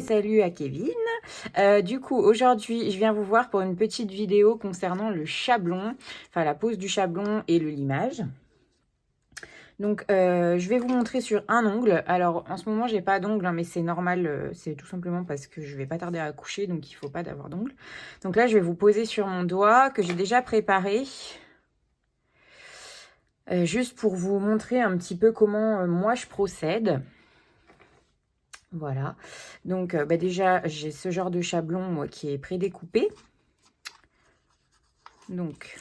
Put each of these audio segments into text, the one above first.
salut à Kevin. Du coup, aujourd'hui, je viens vous voir pour une petite vidéo concernant le chablon, enfin la pose du chablon et le limage. Donc, je vais vous montrer sur un ongle. Alors, en ce moment, j'ai pas d'ongle, hein, mais c'est normal. C'est tout simplement parce que je vais pas tarder à accoucher, donc il faut pas d'avoir d'ongle. Donc là, je vais vous poser sur mon doigt que j'ai déjà préparé. Juste pour vous montrer un petit peu comment moi je procède. Voilà, donc déjà j'ai ce genre de chablon moi qui est prédécoupé, donc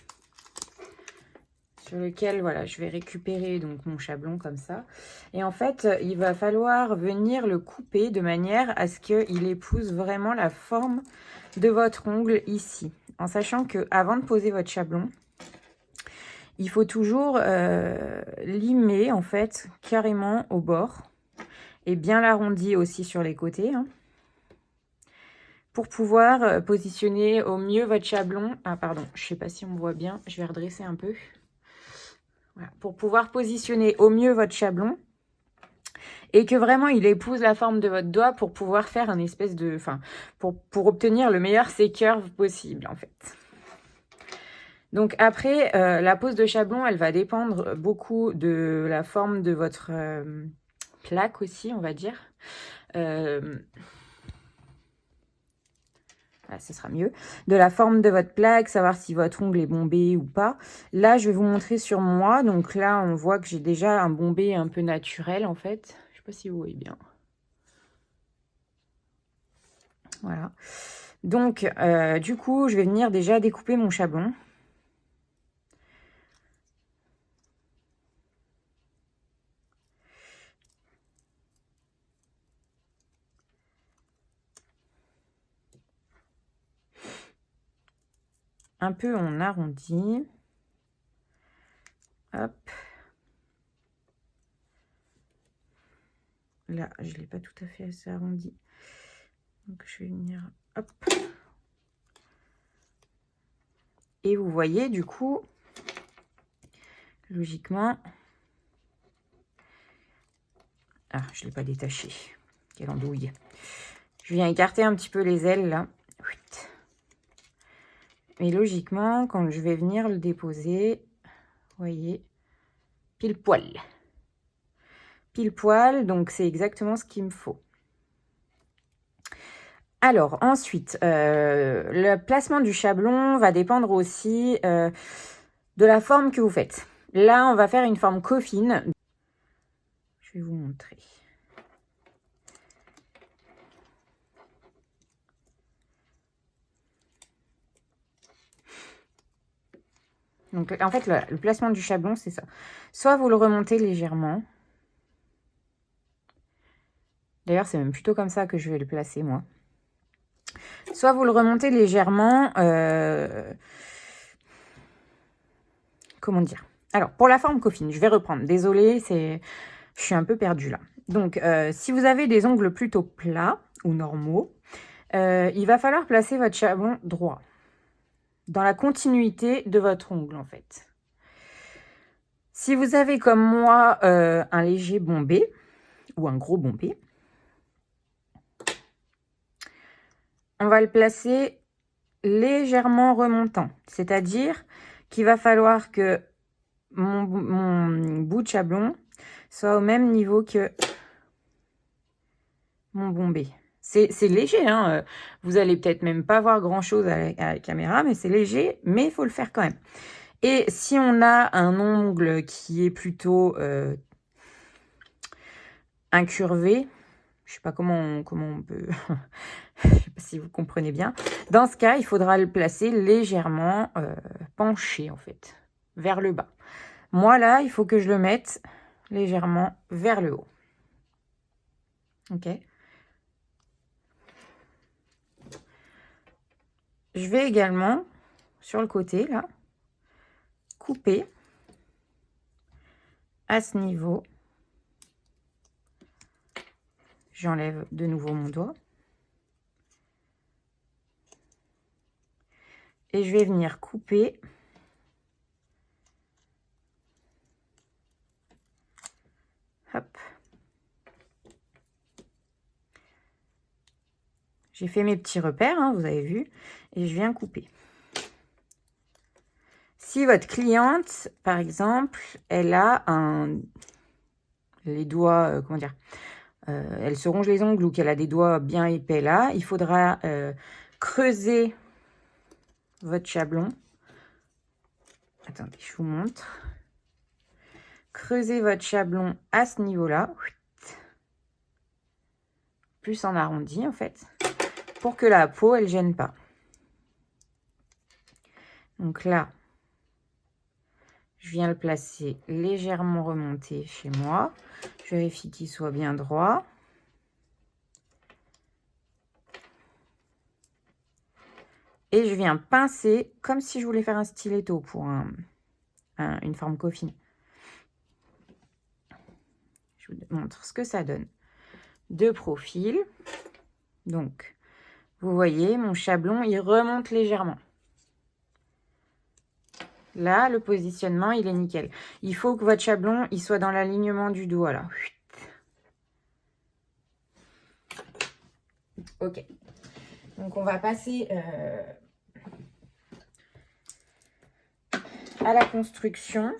sur lequel voilà je vais récupérer donc mon chablon comme ça, et en fait il va falloir venir le couper de manière à ce qu'il épouse vraiment la forme de votre ongle ici, en sachant que avant de poser votre chablon, il faut toujours limer en fait carrément au bord et bien l'arrondir aussi sur les côtés, hein, pour pouvoir positionner au mieux votre chablon. Ah pardon, je sais pas si on me voit bien, je vais redresser un peu. Voilà. Pour pouvoir positionner au mieux votre chablon et que vraiment il épouse la forme de votre doigt pour pouvoir faire un espèce de... Enfin, pour obtenir le meilleur C-curve possible en fait. Donc après, la pose de chablon, elle va dépendre beaucoup de la forme de votre plaque aussi, on va dire. Là, ce sera mieux. De la forme de votre plaque, savoir si votre ongle est bombé ou pas. Là, je vais vous montrer sur moi. Donc là, on voit que j'ai déjà un bombé un peu naturel, en fait. Je sais pas si vous voyez bien. Voilà. Donc, du coup, je vais venir déjà découper mon chablon. Un peu en arrondi. Hop. Là, je ne l'ai pas tout à fait assez arrondi. Donc, je vais venir... Hop. Et vous voyez, du coup, logiquement... Ah, je ne l'ai pas détaché. Quelle andouille. Je viens écarter un petit peu les ailes, là. Et logiquement, quand je vais venir le déposer, vous voyez, pile poil. Pile poil, donc c'est exactement ce qu'il me faut. Alors, ensuite, le placement du chablon va dépendre aussi de la forme que vous faites. Là, on va faire une forme coffin. Je vais vous montrer. Donc, en fait, le placement du chablon, c'est ça. Soit vous le remontez légèrement. D'ailleurs, c'est même plutôt comme ça que je vais le placer, moi. Soit vous le remontez légèrement. Comment dire? Alors, pour la forme coffin, je vais reprendre. Désolée, je suis un peu perdue là. Donc, si vous avez des ongles plutôt plats ou normaux, il va falloir placer votre chablon droit, dans la continuité de votre ongle, en fait. Si vous avez, comme moi, un léger bombé, ou un gros bombé, on va le placer légèrement remontant. C'est-à-dire qu'il va falloir que mon bout de chablon soit au même niveau que mon bombé. C'est léger, hein. Vous allez peut-être même pas voir grand-chose à la caméra, mais c'est léger, mais il faut le faire quand même. Et si on a un ongle qui est plutôt incurvé, je sais pas comment on peut... je sais pas si vous comprenez bien. Dans ce cas, il faudra le placer légèrement penché, en fait, vers le bas. Moi, là, il faut que je le mette légèrement vers le haut. Ok. Je vais également, sur le côté, là, couper à ce niveau. J'enlève de nouveau mon doigt. Et je vais venir couper hop, J'ai fait mes petits repères, hein, vous avez vu, et je viens couper. Si votre cliente, par exemple, elle a les doigts, comment dire, elle se ronge les ongles ou qu'elle a des doigts bien épais là, il faudra creuser votre chablon. Attendez, je vous montre. Creusez votre chablon à ce niveau-là, plus en arrondi en fait, pour que la peau, elle gêne pas. Donc là, je viens le placer légèrement remonté chez moi. Je vérifie qu'il soit bien droit. Et je viens pincer comme si je voulais faire un stiletto pour une forme coffin. Je vous montre ce que ça donne. De profil. Donc, vous voyez, mon chablon, il remonte légèrement. Là, le positionnement, il est nickel. Il faut que votre chablon, il soit dans l'alignement du doigt, là. Ok. Donc, on va passer à la construction.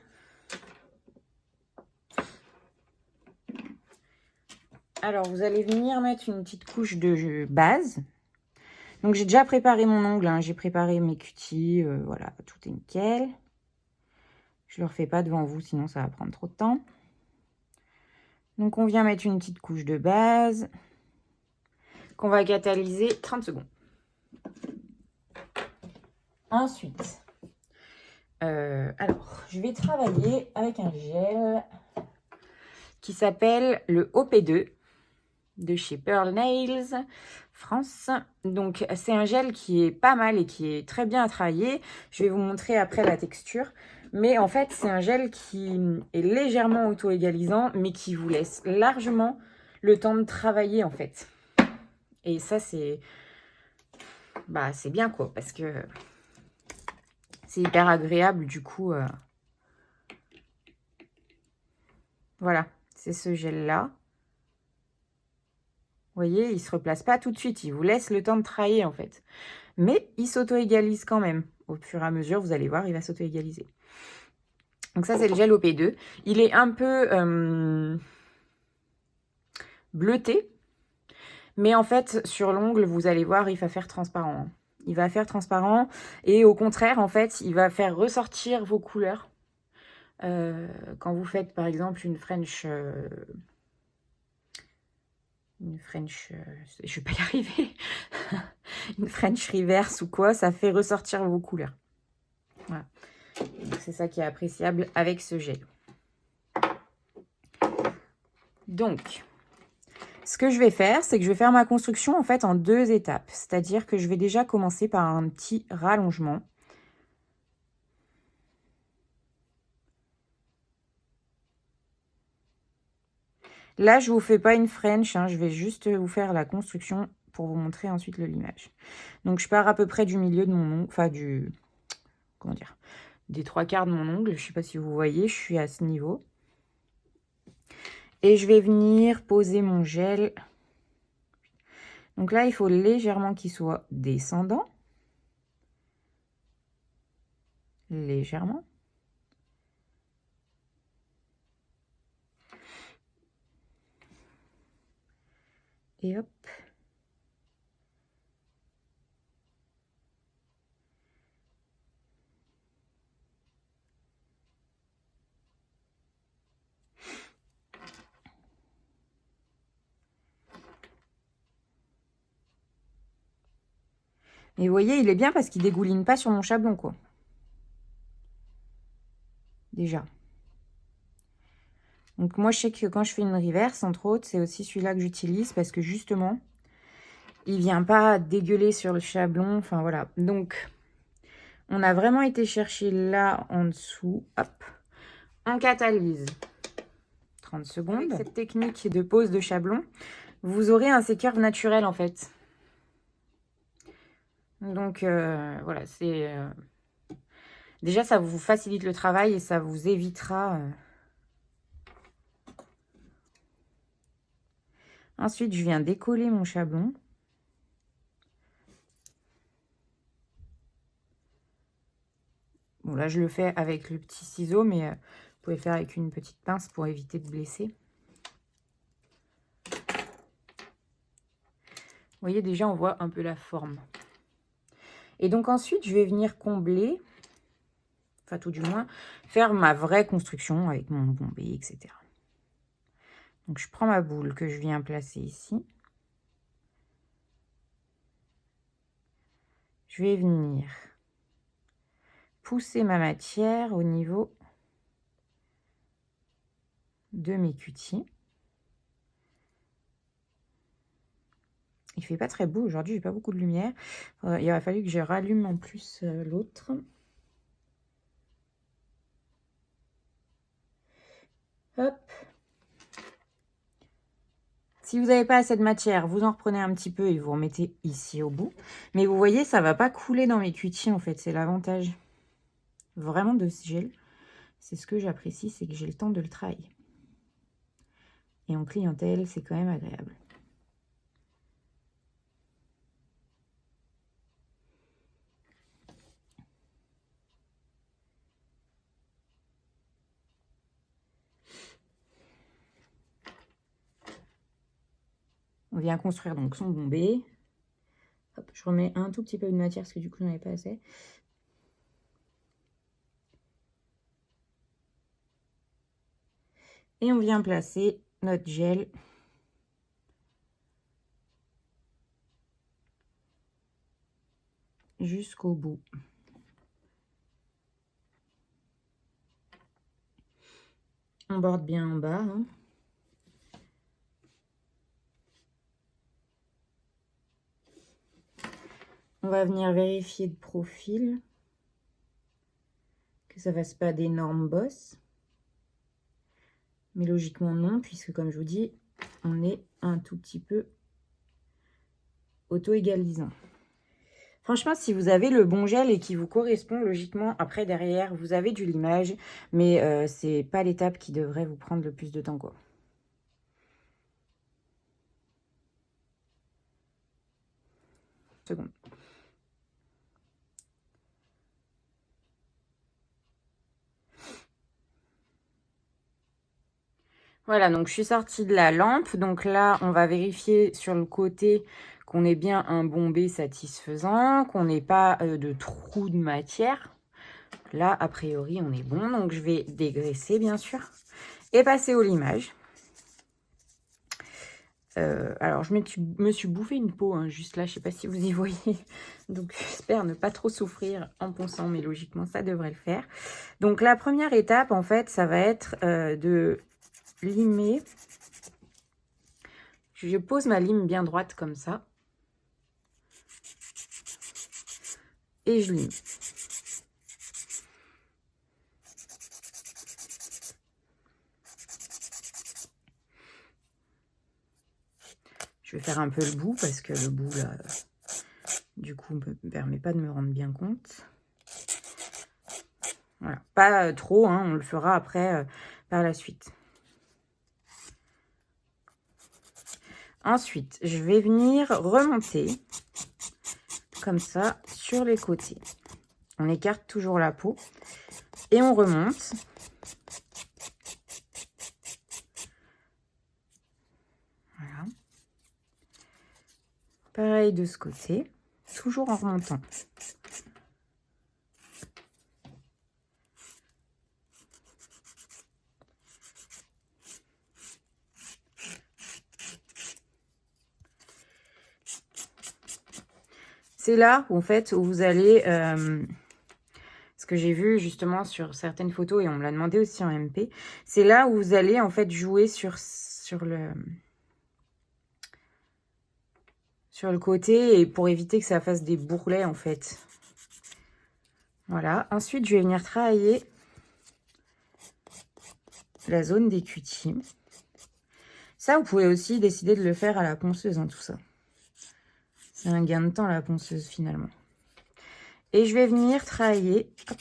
Alors, vous allez venir mettre une petite couche de base. Donc, j'ai déjà préparé mon ongle, hein. J'ai préparé mes cutis, voilà, tout est nickel. Je ne le refais pas devant vous, sinon ça va prendre trop de temps. Donc, on vient mettre une petite couche de base qu'on va catalyser 30 secondes. Ensuite, alors, je vais travailler avec un gel qui s'appelle le OP2 de chez Pearl Nails France. Donc, c'est un gel qui est pas mal et qui est très bien à travailler. Je vais vous montrer après la texture. Mais en fait, c'est un gel qui est légèrement auto-égalisant, mais qui vous laisse largement le temps de travailler, en fait. Et ça, c'est bien, quoi, parce que c'est hyper agréable, du coup. Voilà, c'est ce gel-là. Vous voyez, il ne se replace pas tout de suite. Il vous laisse le temps de travailler, en fait. Mais il s'auto-égalise quand même. Au fur et à mesure, vous allez voir, il va s'auto-égaliser. Donc ça, c'est le gel OP2. Il est un peu bleuté. Mais en fait, sur l'ongle, vous allez voir, il va faire transparent. Il va faire transparent. Et au contraire, en fait, il va faire ressortir vos couleurs. Quand vous faites, par exemple, une French... je vais pas y arriver. Une French reverse ou quoi, ça fait ressortir vos couleurs. Voilà. C'est ça qui est appréciable avec ce gel. Donc, ce que je vais faire, c'est que je vais faire ma construction en fait en 2 étapes. C'est-à-dire que je vais déjà commencer par un petit rallongement. Là, je ne vous fais pas une French, hein, je vais juste vous faire la construction pour vous montrer ensuite le limage. Donc, je pars à peu près du milieu de mon ongle, enfin comment dire, des 3/4 de mon ongle. Je ne sais pas si vous voyez, je suis à ce niveau. Et je vais venir poser mon gel. Donc là, il faut légèrement qu'il soit descendant. Légèrement. Et hop. Et vous voyez, il est bien parce qu'il dégouline pas sur mon chablon, quoi. Déjà. Donc moi, je sais que quand je fais une reverse, entre autres, c'est aussi celui-là que j'utilise parce que justement, il vient pas dégueuler sur le chablon. Enfin, voilà. Donc, on a vraiment été chercher là, en dessous. Hop. On catalyse 30 secondes. Avec cette technique de pose de chablon, vous aurez un C-curve naturel, en fait. Donc, voilà, c'est... Déjà, ça vous facilite le travail et ça vous évitera... Ensuite, je viens décoller mon chablon. Bon, là, je le fais avec le petit ciseau, mais vous pouvez faire avec une petite pince pour éviter de blesser. Vous voyez, déjà, on voit un peu la forme. Et donc, ensuite, je vais venir combler, enfin, tout du moins, faire ma vraie construction avec mon bombé, etc. Donc, je prends ma boule que je viens placer ici. Je vais venir pousser ma matière au niveau de mes cutis. Il fait pas très beau aujourd'hui, j'ai pas beaucoup de lumière. Il aurait fallu que je rallume en plus l'autre. Hop. Si vous n'avez pas assez de matière, vous en reprenez un petit peu et vous remettez ici au bout. Mais vous voyez, ça va pas couler dans mes cutis en fait, c'est l'avantage vraiment de ce gel. C'est ce que j'apprécie, c'est que j'ai le temps de le travailler. Et en clientèle, c'est quand même agréable. On vient construire donc son bombé. Hop, je remets un tout petit peu de matière parce que du coup, j'en avais pas assez. Et on vient placer notre gel jusqu'au bout. On borde bien en bas. Hein. On va venir vérifier de profil que ça ne fasse pas d'énormes bosses. Mais logiquement non, puisque comme je vous dis, on est un tout petit peu auto-égalisant. Franchement, si vous avez le bon gel et qui vous correspond, logiquement, après derrière, vous avez du limage, mais c'est pas l'étape qui devrait vous prendre le plus de temps, quoi. Seconde. Voilà, donc je suis sortie de la lampe. Donc là, on va vérifier sur le côté qu'on ait bien un bombé satisfaisant, qu'on n'ait pas de trou de matière. Là, a priori, on est bon. Donc, je vais dégraisser, bien sûr, et passer au limage. Alors, je me suis bouffé une peau, hein, juste là. Je ne sais pas si vous y voyez. Donc, j'espère ne pas trop souffrir en ponçant, mais logiquement, ça devrait le faire. Donc, la première étape, en fait, ça va être de limer. Je pose ma lime bien droite comme ça. Et je lime. Je vais faire un peu le bout parce que le bout, là, du coup, ne me permet pas de me rendre bien compte. Voilà, pas trop, hein, on le fera après par la suite. Ensuite, je vais venir remonter comme ça sur les côtés. On écarte toujours la peau et on remonte. Voilà. Pareil de ce côté, toujours en remontant. C'est là, en fait, où vous allez... ce que j'ai vu justement sur certaines photos, et on me l'a demandé aussi en MP, c'est là où vous allez, en fait, jouer sur le côté, et pour éviter que ça fasse des bourrelets, en fait. Voilà. Ensuite, je vais venir travailler la zone des cutis. Ça, vous pouvez aussi décider de le faire à la ponceuse, hein, tout ça. C'est un gain de temps, la ponceuse, finalement. Et je vais venir travailler hop,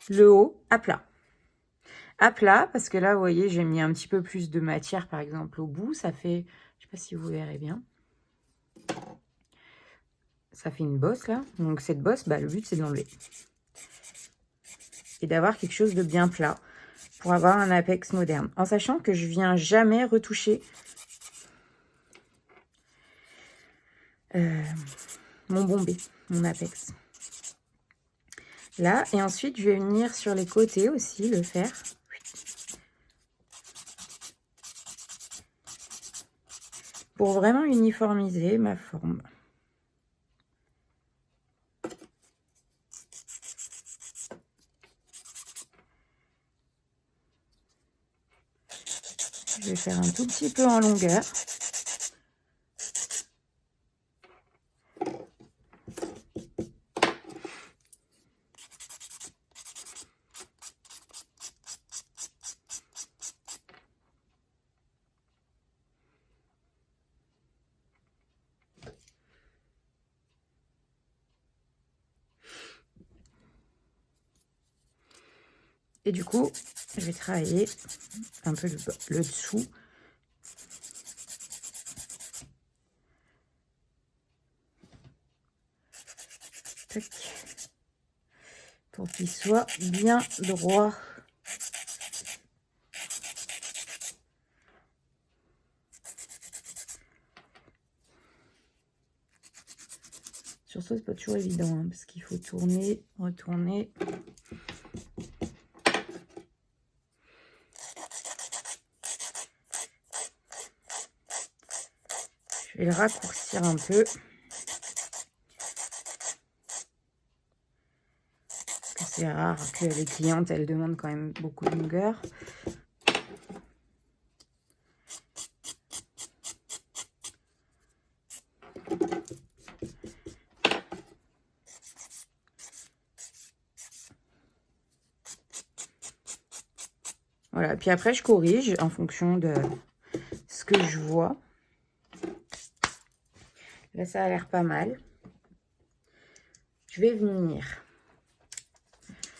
le haut à plat. À plat, parce que là, vous voyez, j'ai mis un petit peu plus de matière, par exemple, au bout. Ça fait, je ne sais pas si vous verrez bien. ça fait une bosse là. Donc cette bosse, bah, le but c'est de l'enlever. Et d'avoir quelque chose de bien plat pour avoir un apex moderne. En sachant que je viens jamais retoucher mon bombé, mon apex. Là, et ensuite je vais venir sur les côtés aussi le faire. Pour vraiment uniformiser ma forme. Je vais faire un tout petit peu en longueur. Et du coup, je vais travailler un peu le dessous. Tac. Pour qu'il soit bien droit. Sur ça, c'est pas toujours évident, hein, parce qu'il faut tourner, retourner. Je vais le raccourcir un peu. Parce que c'est rare que les clientes, elles demandent quand même beaucoup de longueur. Voilà, puis après, je corrige en fonction de ce que je vois. Là, ça a l'air pas mal. Je vais venir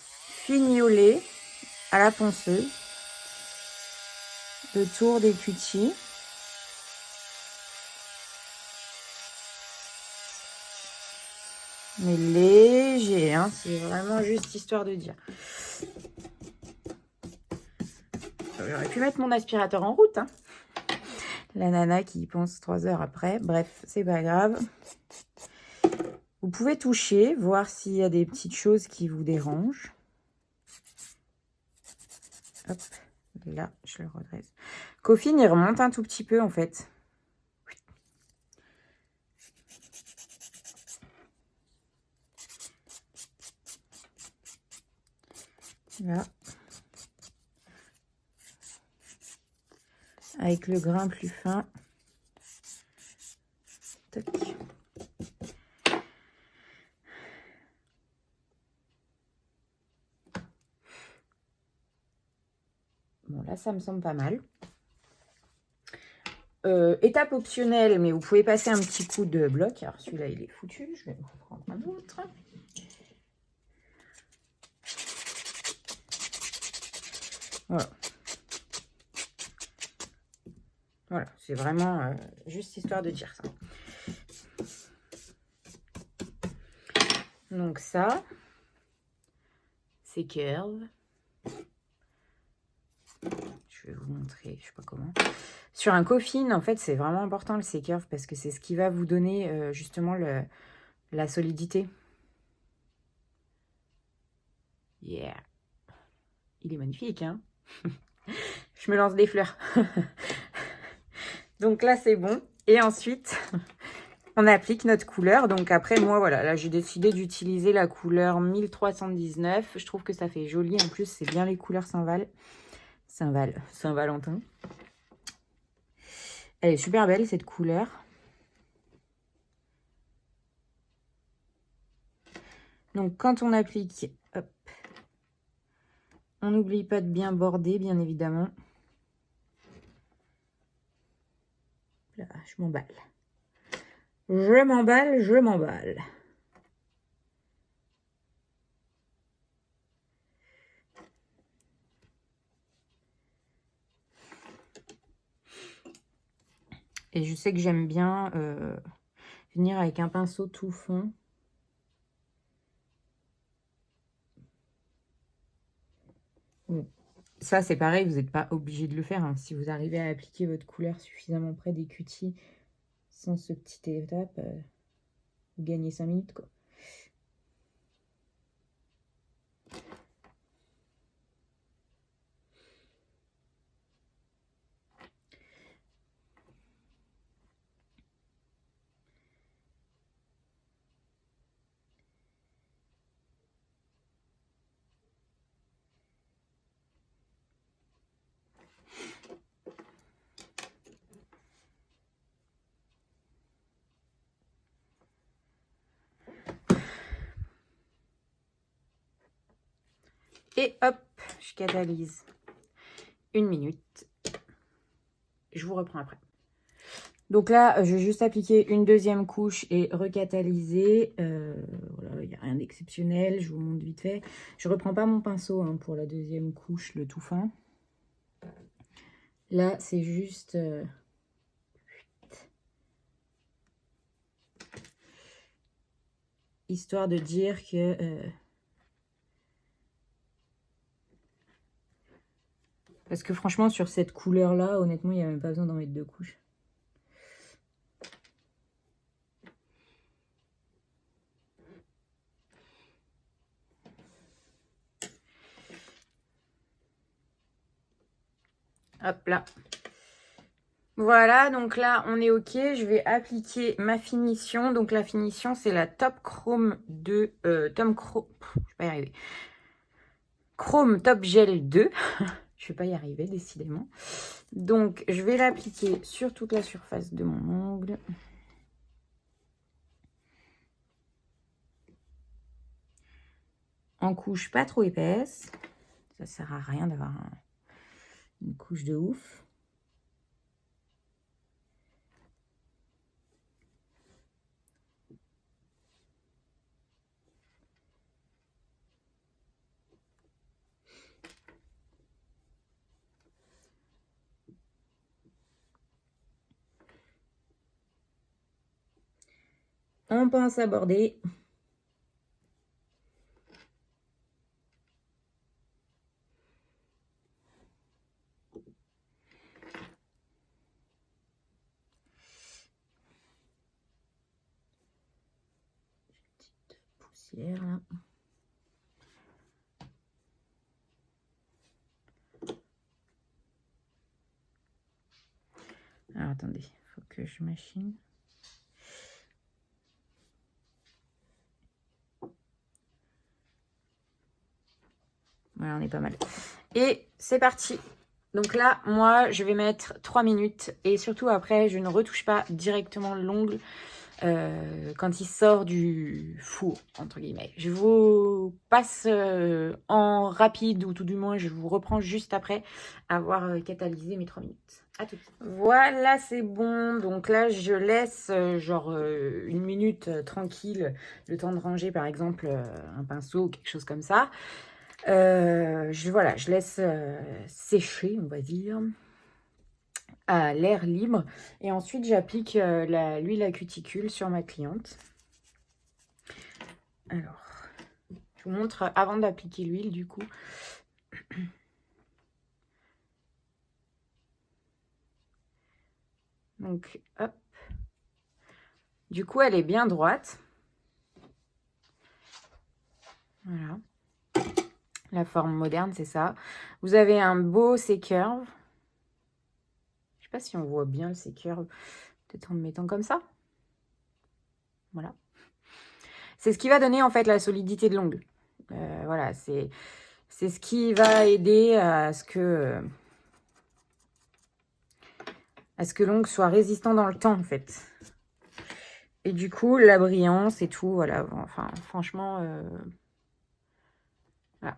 fignoler à la ponceuse le tour des cutis. Mais léger, hein, c'est vraiment juste histoire de dire. J'aurais pu mettre mon aspirateur en route, hein. La nana qui y pense 3 heures après. Bref, c'est pas grave. Vous pouvez toucher, voir s'il y a des petites choses qui vous dérangent. Hop, là, je le redresse. Coffine, il remonte un tout petit peu, en fait. Là. Avec le grain plus fin. Tac. Bon, là, ça me semble pas mal. Étape optionnelle, mais vous pouvez passer un petit coup de bloc. Alors, celui-là, il est foutu. Je vais en prendre un autre. Voilà. Voilà, c'est vraiment juste histoire de dire ça. Donc ça, c'est curve. Je vais vous montrer, je sais pas comment. Sur un coffin, en fait, c'est vraiment important le C-curve parce que c'est ce qui va vous donner justement la solidité. Yeah. Il est magnifique, hein. Je me lance des fleurs. Donc là, c'est bon. Et ensuite, on applique notre couleur. Donc après, moi, voilà, là, j'ai décidé d'utiliser la couleur 1319. Je trouve que ça fait joli. En plus, c'est bien les couleurs Saint-Valentin. Elle est super belle, cette couleur. Donc, quand on applique, hop, on n'oublie pas de bien border, bien évidemment. Là, je m'emballe. Je m'emballe, je m'emballe. Et je sais que j'aime bien venir avec un pinceau tout fin. Bon. Ça, c'est pareil, vous n'êtes pas obligé de le faire. Hein. Si vous arrivez à appliquer votre couleur suffisamment près des cutis sans ce petit étape, vous gagnez 5 minutes, quoi. Et hop, je catalyse 1 minute. Je vous reprends après. Donc là, je vais juste appliquer une deuxième couche et recatalyser. Voilà, il n'y a rien d'exceptionnel, je vous montre vite fait. Je ne reprends pas mon pinceau hein, pour la deuxième couche, le tout fin. Là, c'est juste... histoire de dire que... parce que franchement, sur cette couleur-là, honnêtement, il n'y a même pas besoin d'en mettre 2 couches. Hop là. Voilà, donc là, on est OK. Je vais appliquer ma finition. Donc la finition, c'est la Top Chrome de... Tom Chrome... Je vais pas y arriver. Chrome Top Gel 2. Je vais pas y arriver, décidément. Donc, je vais l'appliquer sur toute la surface de mon ongle. En couche pas trop épaisse. Ça sert à rien d'avoir une couche de ouf. On pense aborder. Petite poussière là. Alors attendez, il faut que je machine. Voilà, on est pas mal. Et c'est parti. Donc là, moi, je vais mettre 3 minutes. Et surtout, après, je ne retouche pas directement l'ongle quand il sort du four, entre guillemets. Je vous passe en rapide, ou tout du moins, je vous reprends juste après avoir catalysé mes 3 minutes. À tout de suite. Voilà, c'est bon. Donc là, je laisse genre 1 minute tranquille, le temps de ranger, par exemple, un pinceau ou quelque chose comme ça. Voilà, je laisse sécher, on va dire, à l'air libre. Et ensuite, j'applique l'huile à cuticule sur ma cliente. Alors, je vous montre avant d'appliquer l'huile, du coup. Donc, hop. Du coup, elle est bien droite. Voilà. La forme moderne, c'est ça. Vous avez un beau C-curve. Je sais pas si on voit bien le C-curve. Peut-être en me mettant comme ça. Voilà. C'est ce qui va donner en fait la solidité de l'ongle. Voilà, c'est ce qui va aider à ce que l'ongle soit résistant dans le temps en fait. Et du coup, la brillance et tout, voilà. Enfin, franchement, voilà.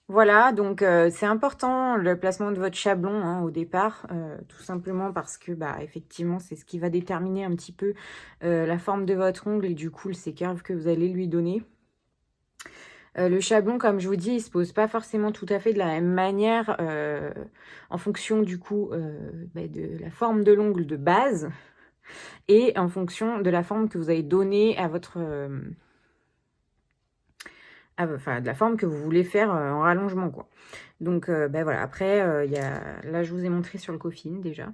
Voilà, donc c'est important le placement de votre chablon hein, au départ, tout simplement parce que bah, effectivement c'est ce qui va déterminer un petit peu la forme de votre ongle et du coup le C-curve que vous allez lui donner. Le chablon, comme je vous dis, il se pose pas forcément tout à fait de la même manière en fonction du coup de la forme de l'ongle de base et en fonction de la forme que vous avez donnée à votre... enfin, de la forme que vous voulez faire en rallongement, quoi. Donc, voilà. Après, là, je vous ai montré sur le coffin, déjà.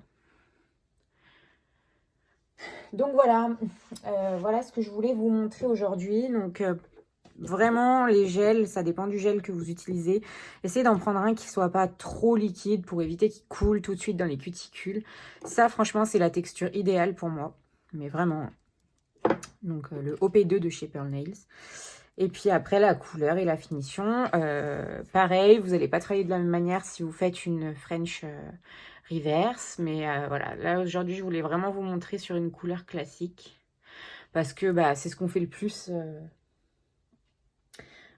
Donc, voilà. Voilà ce que je voulais vous montrer aujourd'hui. Donc, vraiment, les gels, ça dépend du gel que vous utilisez. Essayez d'en prendre un qui soit pas trop liquide pour éviter qu'il coule tout de suite dans les cuticules. Ça, franchement, c'est la texture idéale pour moi. Mais vraiment. Donc, le OP2 de chez Pearl Nails. Et puis après, la couleur et la finition. Pareil, vous n'allez pas travailler de la même manière si vous faites une French reverse. Mais voilà, là, aujourd'hui, je voulais vraiment vous montrer sur une couleur classique. Parce que c'est ce qu'on fait le plus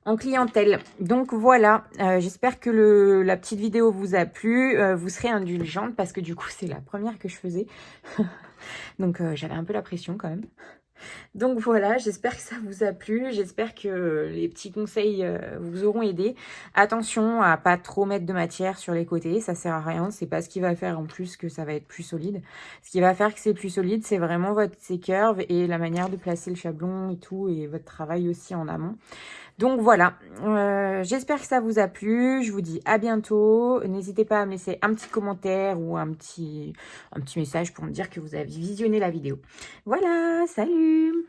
en clientèle. Donc voilà, j'espère que la petite vidéo vous a plu. Vous serez indulgente parce que du coup, c'est la première que je faisais. Donc j'avais un peu la pression quand même. Donc voilà, j'espère que ça vous a plu, j'espère que les petits conseils vous auront aidé. Attention à pas trop mettre de matière sur les côtés, ça sert à rien, c'est pas ce qui va faire en plus que ça va être plus solide. Ce qui va faire que c'est plus solide, c'est vraiment votre curves et la manière de placer le chablon et tout, et votre travail aussi en amont. Donc voilà, j'espère que ça vous a plu, je vous dis à bientôt. N'hésitez pas à me laisser un petit commentaire ou un petit message pour me dire que vous avez visionné la vidéo. Voilà, salut!